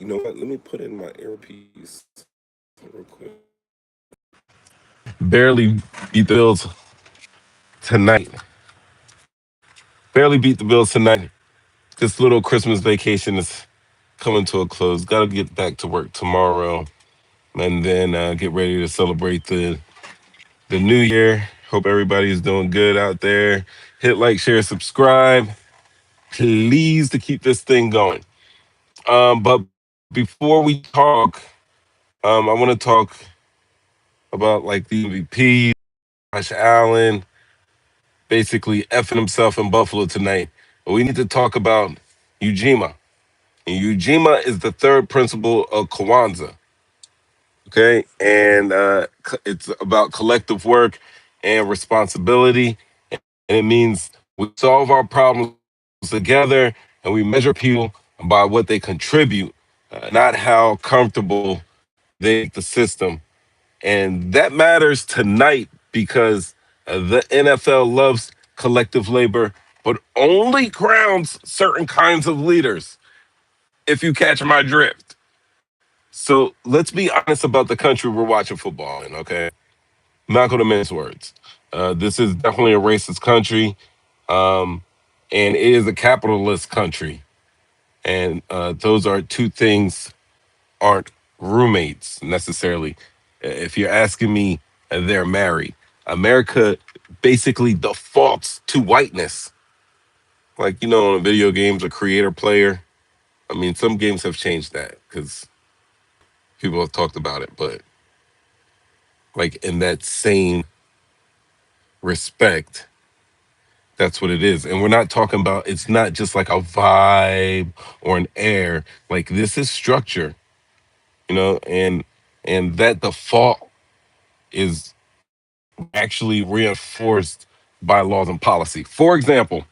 You know what? Let me put in my earpiece real quick. Barely beat the Bills tonight. Barely beat the Bills tonight. This little Christmas vacation is coming to a close. Got to get back to work tomorrow, and then get ready to celebrate the new year. Hope everybody's doing good out there. Hit like, share, subscribe, please, to keep this thing going. But before we talk, I want to talk about like the MVP, Josh Allen, basically effing himself in Buffalo tonight. But we need to talk about Ujimaa. And Ujimaa is the third principle of Kwanzaa. Okay, and it's about collective work and responsibility, and it means we solve our problems together, and we measure people by what they contribute, not how comfortable they make the system. And that matters tonight because the NFL loves collective labor, but only crowns certain kinds of leaders, if you catch my drift. So let's be honest about the country we're watching football in, okay? I'm not going to mince words. This is definitely a racist country, um, and it is a capitalist country. And those are two things aren't roommates necessarily. If you're asking me, they're married. America basically defaults to whiteness. Like, in video games, a creator player. I mean, some games have changed that because people have talked about it, but like in that same respect, that's what it is. And we're not talking about, it's not just like a vibe or an air. Like this is structure, and that default is actually reinforced by laws and policy. For example,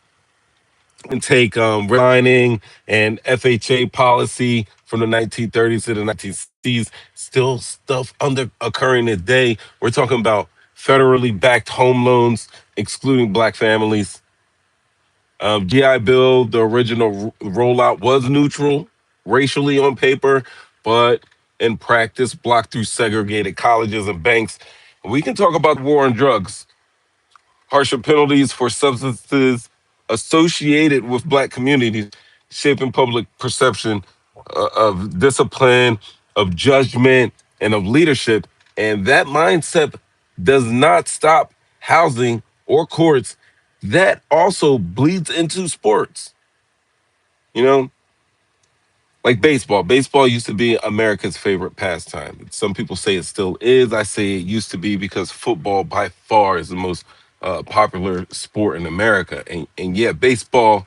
and take redlining and FHA policy from the 1930s to the 1960s, still stuff under occurring today. We're talking about federally backed home loans, excluding black families. GI Bill, the original rollout was neutral racially on paper, but in practice blocked through segregated colleges and banks. We can talk about the war on drugs, harsher penalties for substances associated with black communities, shaping public perception of discipline, of judgment, and of leadership. And that mindset does not stop housing or courts. That also bleeds into sports. You know, like baseball. Baseball used to be America's favorite pastime. Some people say it still is. I say it used to be because football by far is the most popular sport in America. And yeah, baseball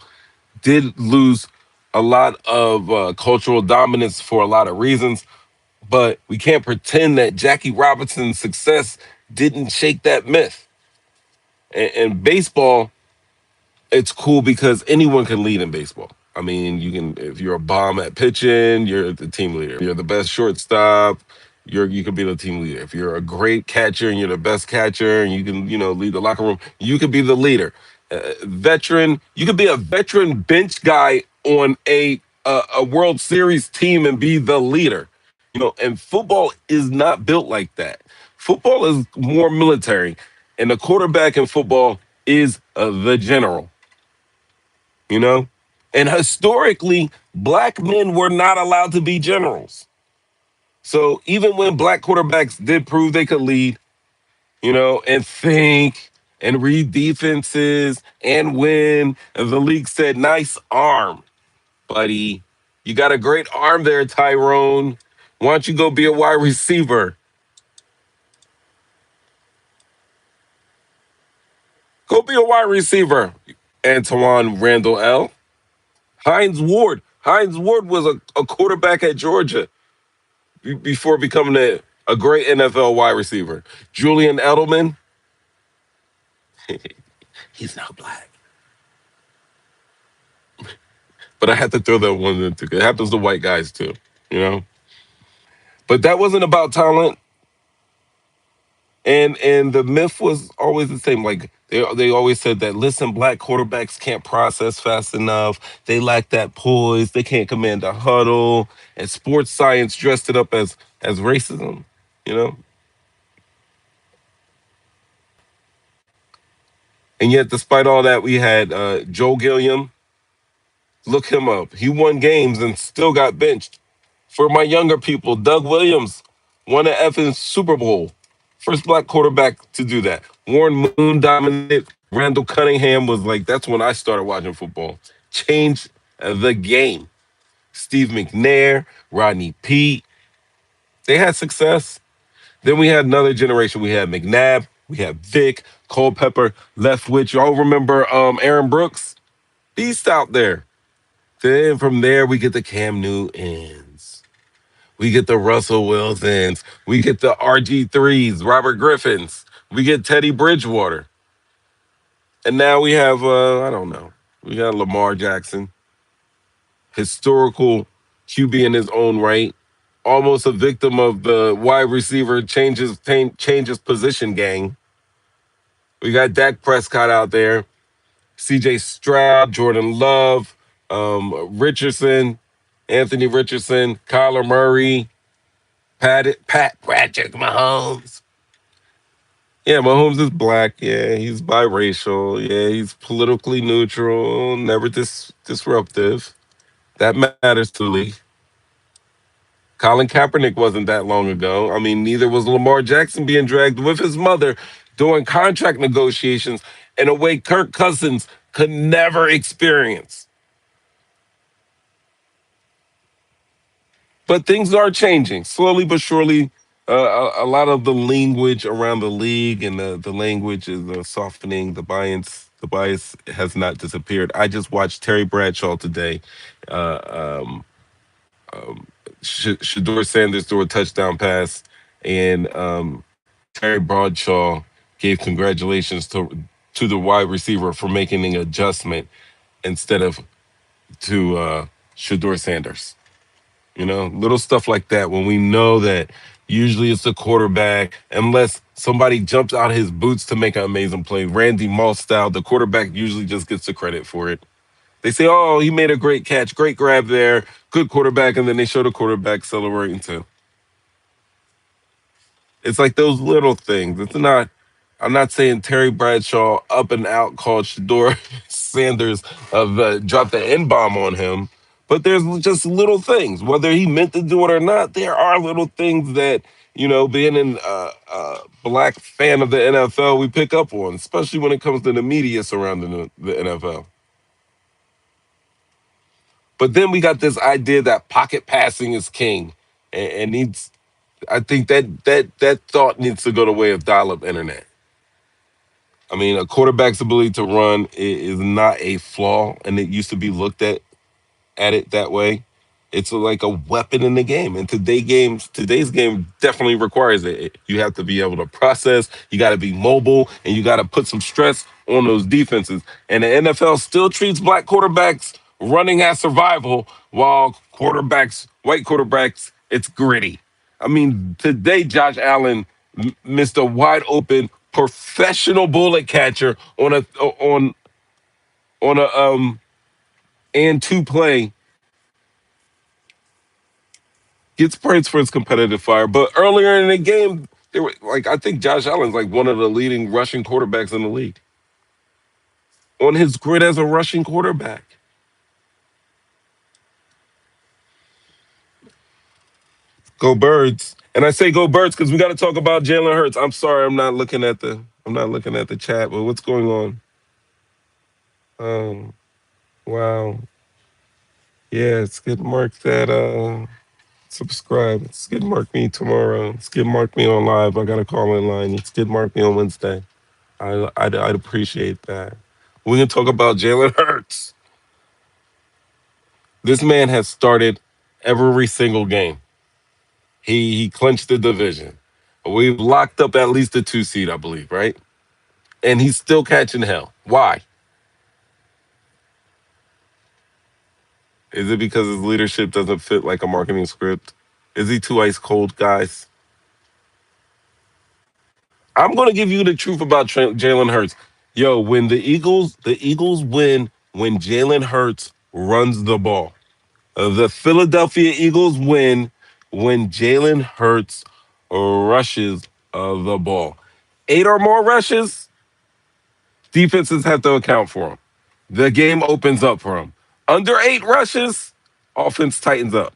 did lose a lot of cultural dominance for a lot of reasons, but we can't pretend that Jackie Robinson's success didn't shake that myth. And baseball, it's cool because anyone can lead in baseball. I mean, you can if you're a bomb at pitching, you're the team leader. If you're the best shortstop, you can be the team leader. If you're a great catcher and you're the best catcher and you can, lead the locker room, you could be the leader. Veteran, you could be a veteran bench guy on a World Series team and be the leader. And football is not built like that. Football is more military, and the quarterback in football is the general you know? And historically, black men were not allowed to be generals. So even when black quarterbacks did prove they could lead, and think and read defenses and win, the league said, nice arm, buddy. You got a great arm there, Tyrone. Why don't you go be a wide receiver? Go be a wide receiver, Antoine Randall L. Hines Ward. Hines Ward was a quarterback at Georgia before becoming a great NFL wide receiver. Julian Edelman, he's not black. But I had to throw that one in too. It happens to white guys too, you know? But that wasn't about talent. And the myth was always the same. Like They always said that, listen, black quarterbacks can't process fast enough. They lack that poise. They can't command a huddle. And sports science dressed it up as racism. You know, and yet despite all that, we had Joe Gilliam. Look him up. He won games and still got benched. For my younger people, Doug Williams won an effing Super Bowl. First black quarterback to do that. Warren Moon dominated. Randall Cunningham was like, that's when I started watching football. Changed the game. Steve McNair, Rodney Peete, they had success. Then we had another generation. We had McNabb, we had Vic, Culpepper, Leftwich. Y'all remember Aaron Brooks? Beast out there. Then from there, we get the Cam Newtons. We get the Russell Wilsons. We get the RG3s, Robert Griffins. We get Teddy Bridgewater. And now we have, I don't know, we got Lamar Jackson, historical QB in his own right, almost a victim of the wide receiver changes position gang. We got Dak Prescott out there, CJ Stroud, Jordan Love, Richardson, Anthony Richardson, Kyler Murray, Pat Patrick Mahomes. Yeah, Mahomes is black. Yeah, he's biracial. Yeah, he's politically neutral, never disruptive. That matters to the league. Colin Kaepernick wasn't that long ago. I mean, neither was Lamar Jackson being dragged with his mother during contract negotiations in a way Kirk Cousins could never experience. But things are changing slowly but surely. A lot of the language around the league and the language is softening. The bias has not disappeared. I just watched Terry Bradshaw today. Uh, um, Shador Sanders threw a touchdown pass, and Terry Bradshaw gave congratulations to the wide receiver for making an adjustment instead of to Shador Sanders. You know, little stuff like that when we know that usually it's the quarterback, unless somebody jumps out of his boots to make an amazing play. Randy Moss style, the quarterback usually just gets the credit for it. They say, oh, he made a great catch, great grab there, good quarterback, and then they show the quarterback celebrating too. It's like those little things. I'm not saying Terry Bradshaw up and out called Shador Sanders of dropped the N bomb on him, but there's just little things. Whether he meant to do it or not, there are little things that, being an black fan of the NFL, we pick up on, especially when it comes to the media surrounding the NFL. But then we got this idea that pocket passing is king, and needs. I think that thought needs to go the way of dial-up internet. I mean, a quarterback's ability to run is not a flaw, and it used to be looked at it that way. It's like a weapon in the game, and today's game definitely requires it. You have to be able to process. You got to be mobile, and you got to put some stress on those defenses. And the NFL still treats black quarterbacks running as survival, while white quarterbacks, it's gritty. I mean, today Josh Allen missed a wide open professional bullet catcher on a and two play, gets praised for his competitive fire. But earlier in the game, they were like, I think Josh Allen's like one of the leading rushing quarterbacks in the league on his grid as a rushing quarterback. Go Birds! And I say go Birds because we got to talk about Jalen Hurts. I'm sorry, I'm not looking at the chat, but what's going on? Um, wow, yeah, skid mark that. Subscribe. Skid mark me tomorrow. Skid mark me on live. I got to call in line. Skid mark me on Wednesday. I'd appreciate that. We can talk about Jalen Hurts. This man has started every single game. He clinched the division. We've locked up at least a 2 seed, I believe, right? And he's still catching hell. Why? Is it because his leadership doesn't fit like a marketing script? Is he too ice cold, guys? I'm going to give you the truth about Jalen Hurts. Yo, when the Eagles win when Jalen Hurts runs the ball. The Philadelphia Eagles win when Jalen Hurts rushes the ball. Eight or more rushes, defenses have to account for them. The game opens up for them. Under eight rushes, offense tightens up.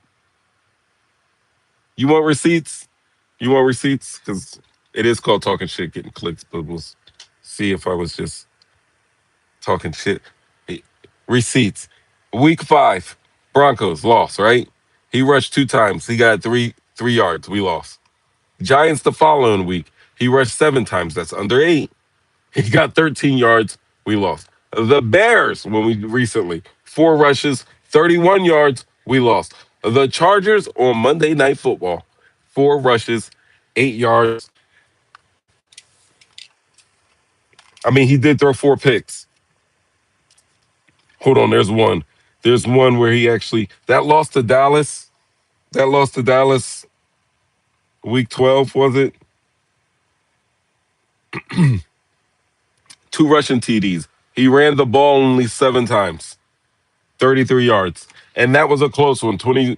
You want receipts? You want receipts? Because it is called talking shit, getting clicks, but we'll see if I was just talking shit. Hey, receipts. Week 5, Broncos lost, right? He rushed 2 times. He got three yards. We lost. Giants the following week. He rushed 7 times. That's under eight. He got 13 yards. We lost. The Bears, when we recently, 4 rushes, 31 yards. We lost. The Chargers on Monday Night Football, 4 rushes, 8 yards. I mean, he did throw 4 picks. Hold on, there's one. There's one where he actually that lost to Dallas. That lost to Dallas week 12, was it? 2 rushing TDs. He ran the ball only 7 times, 33 yards. And that was a close one, 21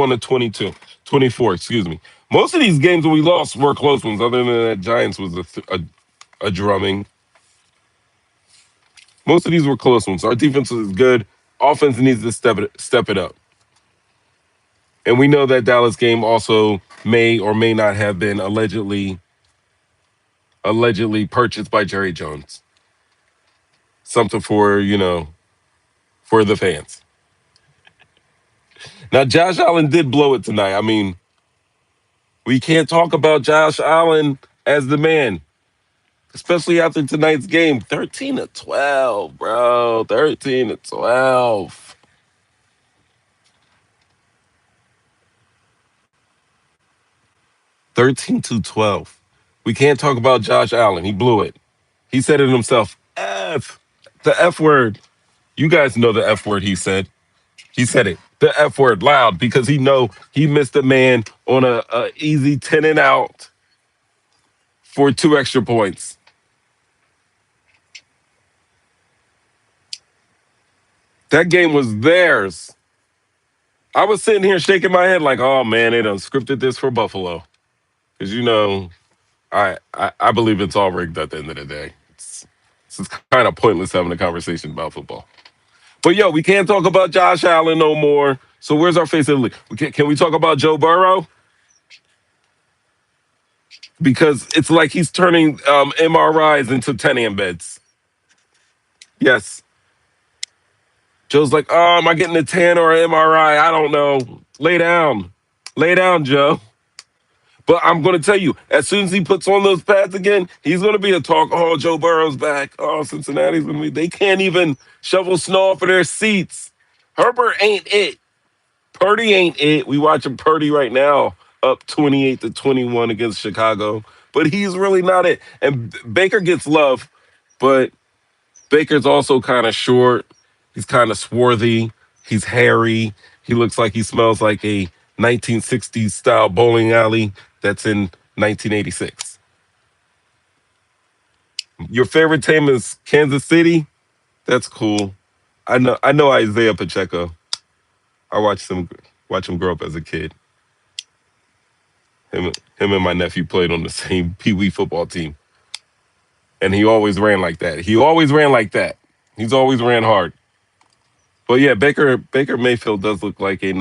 to 22, 24. Excuse me. Most of these games that we lost were close ones, other than that Giants was a drumming. Most of these were close ones. Our defense is good. Offense needs to step it up. And we know that Dallas game also may or may not have been allegedly purchased by Jerry Jones. Something for, for the fans. Now Josh Allen did blow it tonight. I mean, we can't talk about Josh Allen as the man, especially after tonight's game. 13 to 12, bro. 13 to 12. 13 to 12. We can't talk about Josh Allen. He blew it. He said it himself. The F word. You guys know the F word he said. He said it, the F word, loud because he know he missed a man on a easy 10 and out for 2 extra points. That game was theirs. I was sitting here shaking my head like, oh man, they done scripted this for Buffalo. Because I believe it's all rigged at the end of the day. It's kind of pointless having a conversation about football. But yo, we can't talk about Josh Allen no more. So where's our face of the league? Can we talk about Joe Burrow? Because it's like he's turning MRIs into 10 beds. Yes. Joe's like, oh, am I getting a 10 or an MRI? I don't know. Lay down. Lay down, Joe. But I'm going to tell you, as soon as he puts on those pads again, he's going to be a talk. Oh, Joe Burrow's back. Oh, Cincinnati's going to be. They can't even shovel snow off of their seats. Herbert ain't it. Purdy ain't it. We watching Purdy right now up 28 to 21 against Chicago. But he's really not it. And Baker gets love, but Baker's also kind of short. He's kind of swarthy. He's hairy. He looks like he smells like a 1960s style bowling alley that's in 1986. Your favorite team is Kansas City? That's cool. I know Isaiah Pacheco. I watch him grow up as a kid. Him and my nephew played on the same Pee Wee football team. And he always ran like that. He always ran like that. He's always ran hard. But yeah, Baker Mayfield does look like he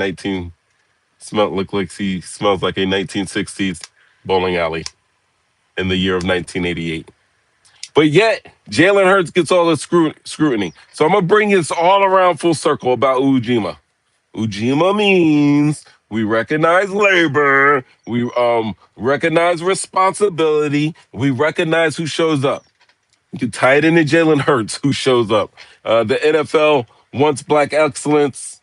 smells like a 1960s bowling alley in the year of 1988. But yet, Jalen Hurts gets all the scrutiny. So I'm gonna bring this all around full circle about Ujimaa. Ujimaa means we recognize labor, we recognize responsibility, we recognize who shows up. You can tie it into Jalen Hurts, who shows up. The NFL wants black excellence,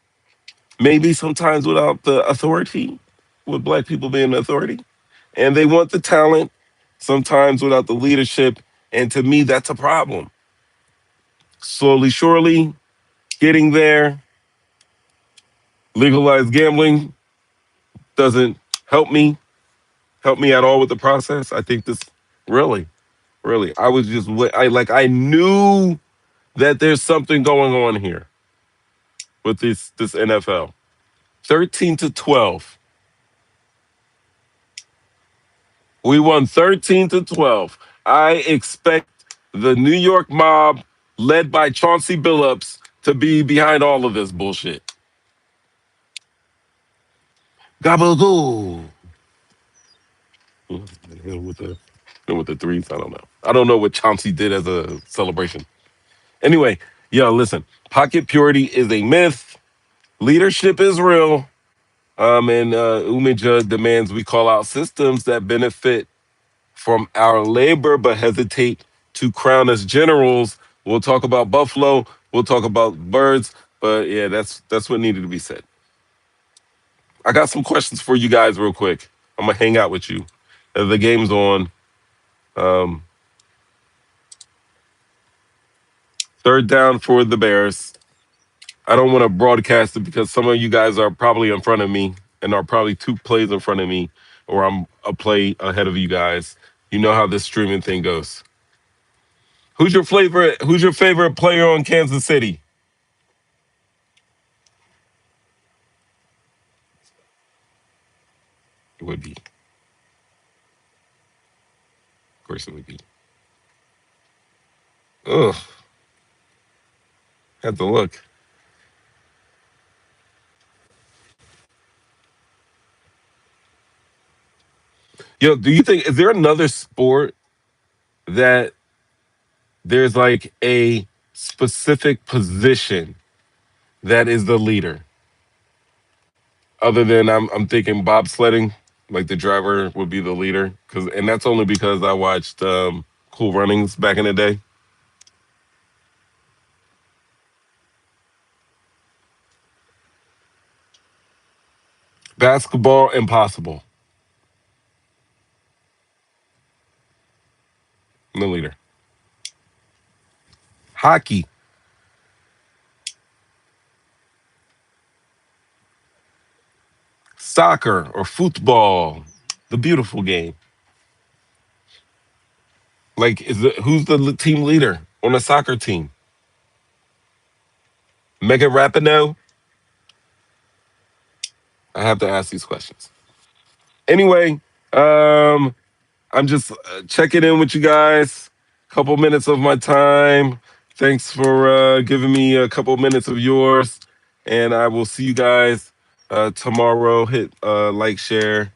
maybe sometimes without the authority, with black people being the authority. And they want the talent, sometimes without the leadership. And to me, that's a problem. Slowly, surely, getting there. Legalized gambling doesn't help me at all with the process. I think this really. Really, I was just I knew that there's something going on here with this NFL. 13-12. We won 13-12. I expect the New York mob, led by Chauncey Billups, to be behind all of this bullshit. Gabagoo. With the threes, I don't know. I don't know what Chauncey did as a celebration. Anyway, yo, listen. Pocket purity is a myth. Leadership is real. And Umija demands we call out systems that benefit from our labor but hesitate to crown us generals. We'll talk about Buffalo. We'll talk about birds. But yeah, that's what needed to be said. I got some questions for you guys real quick. I'm gonna hang out with you. The game's on. Um, third down for the Bears. I don't want to broadcast it because some of you guys are probably in front of me and are probably two plays in front of me, or I'm a play ahead of you guys. You know how this streaming thing goes. Who's your favorite player on Kansas City? It would be. Of course it would be. Ugh. Had to look. Yo, do you think is there another sport that there's like a specific position that is the leader? Other than I'm thinking bobsledding, like the driver would be the leader, and that's only because I watched Cool Runnings back in the day. Basketball, impossible. The leader. Hockey, soccer, or football, the beautiful game. Like, who's the team leader on a soccer team? Megan Rapinoe? I have to ask these questions. Anyway, I'm just checking in with you guys. Couple minutes of my time. Thanks for giving me a couple minutes of yours, and I will see you guys tomorrow. Hit like, share,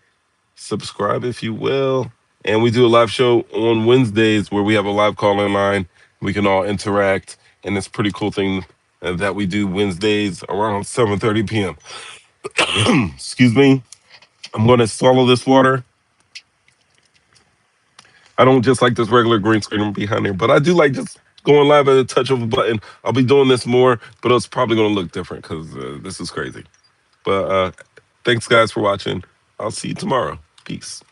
subscribe if you will. And we do a live show on Wednesdays where we have a live call in line. We can all interact, and it's a pretty cool thing that we do Wednesdays around 7:30 p.m. Excuse me. I'm going to swallow this water. I don't just like this regular green screen behind here, but I do like just going live at a touch of a button. I'll be doing this more, but it's probably going to look different because this is crazy. But thanks, guys, for watching. I'll see you tomorrow. Peace.